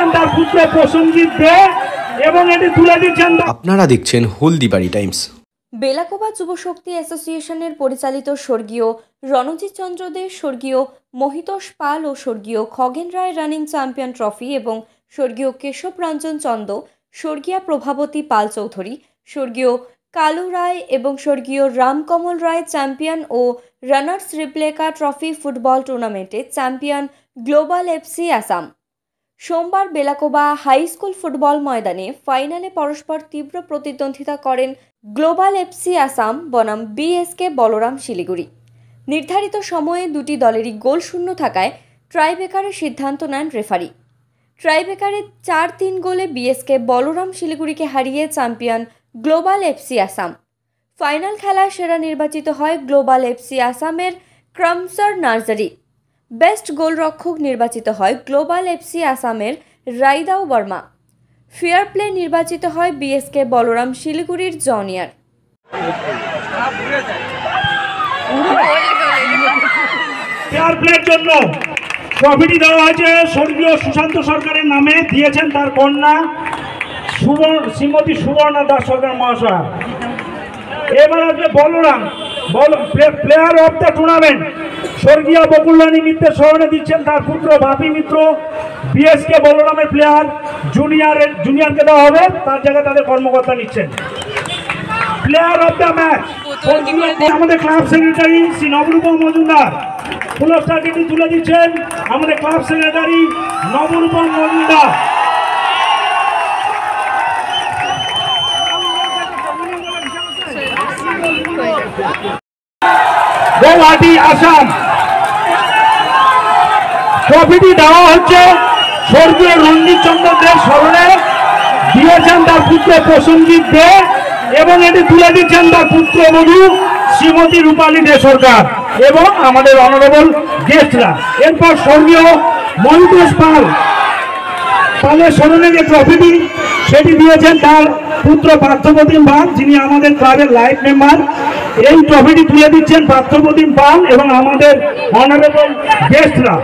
দিয়েছেন তার পুত্র প্রসেনজিৎ দে এবং এটি তুলে দিচ্ছেন। আপনারা দেখছেন হলদিবাড়ি টাইমস। বেলাকোবা যুবশক্তি অ্যাসোসিয়েশনের পরিচালিত স্বর্গীয় রণজিৎ চন্দ্র দে, স্বর্গীয় মহিতোষ পাল ও স্বর্গীয় খগেন রায় রানিং চ্যাম্পিয়ন ট্রফি এবং স্বর্গীয় কেশব রঞ্জন চন্দ, স্বর্গীয়া প্রভাবতী পাল চৌধুরী, স্বর্গীয় কালু রায় এবং স্বর্গীয় রামকমল রায় চ্যাম্পিয়ন ও রানার্স রিপ্লেকা ট্রফি ফুটবল টুর্নামেন্টে চ্যাম্পিয়ন গ্লোবাল এফসি আসাম। সোমবার বেলাকোবা হাই স্কুল ফুটবল ময়দানে ফাইনালে পরস্পর তীব্র প্রতিদ্বন্দ্বিতা করেন গ্লোবাল এফসি আসাম বনাম বিএসকে বলরাম শিলিগুড়ি। নির্ধারিত সময়ে দুটি দলেরই গোল শূন্য থাকায় ট্রাইব্রেকারের সিদ্ধান্ত নেন রেফারি। ট্রাইব্রেকারে 4-3 গোলে বিএসকে বলরাম শিলিগুড়িকে হারিয়ে champion global FC Assam. Final খেলায় সেরা নির্বাচিত হয় গ্লোবাল এফসি আসামের ক্রামসার নার্জারি। বেস্ট গোলরক্ষক নির্বাচিত হয় গ্লোবাল এফসি আসামের রাইদাও বর্মা। ফেয়ার প্লে নির্বাচিত হয় বিএসকে বলরাম শিলিগুড়ির জনিয়ার। ফেয়ার প্লের জন্য ট্রফিটি দেওয়া হয়েছে স্বর্গীয় সুশান্ত সরকারের নামে, দিয়েছেন তার কন্যা শ্রীমতী সুবর্ণা দাস সরকার মহাশয়। এবার আসবে Balaram player of the tournament স্বর্গীয় বকুলরানী মিত্রের স্মরণে দিচ্ছেন তার পুত্র বাপি মিত্র। বিএসকে বলরামের প্লেয়ার জুনিয়রকে দেওয়া হবে, তার জায়গায় তাদের কর্মকর্তা নিচ্ছেন। প্লেয়ার অফ দ্য ম্যাচ আমাদের ক্লাব সেক্রেটারি শ্রী নবরূপম মজুমদার। পুরস্কারটি তুলে দিচ্ছেন আমাদের ক্লাব সেক্রেটারি নবরূপম মজুমদার। গৌহাটি আসাম। ট্রফিটি দেওয়া হচ্ছে স্বর্গীয় রঞ্জিত চন্দ্র দের স্মরণে, দিয়েছেন তার পুত্র প্রসেনজিৎ দে এবং এটি তুলে দিচ্ছেন তার পুত্রবধূ শ্রীমতী রূপালী দে সরকার এবং আমাদের অনারেবল গেস্টরা। এরপর স্বর্গীয় মহিতোষ পালের স্মরণে যে ট্রফিটি সেটি দিয়েছেন তার পুত্র পার্থপ্রতিম পাল, যিনি আমাদের ক্লাবের লাইফ মেম্বার। এই ট্রফিটি তুলে দিচ্ছেন পার্থপ্রতিম পাল এবং আমাদের অনারেবল গেস্টরা।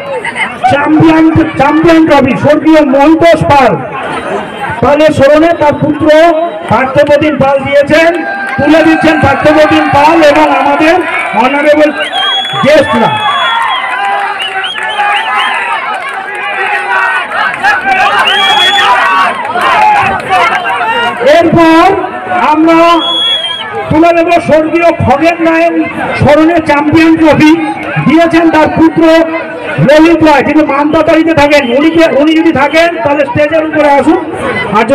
চ্যাম্পিয়ন ট্রফি স্বর্গীয় মহিতোষ পালের স্মরণে তার পুত্র পার্থপ্রতিম পাল দিয়েছেন, তুলে দিচ্ছেন পার্থপ্রতিম পাল এবং আমাদের অনারেবল গেস্টরা। এরপর আমরা তুলে দেব স্বর্গীয় খগেন রায়ের স্মরণে চ্যাম্পিয়ন ট্রফি, দিয়েছেন তার পুত্র ললিত রায়, যিনি মানতাতাড়িতে থাকেন। উনি যদি থাকেন তাহলে স্টেজের উপরে আসুন। আর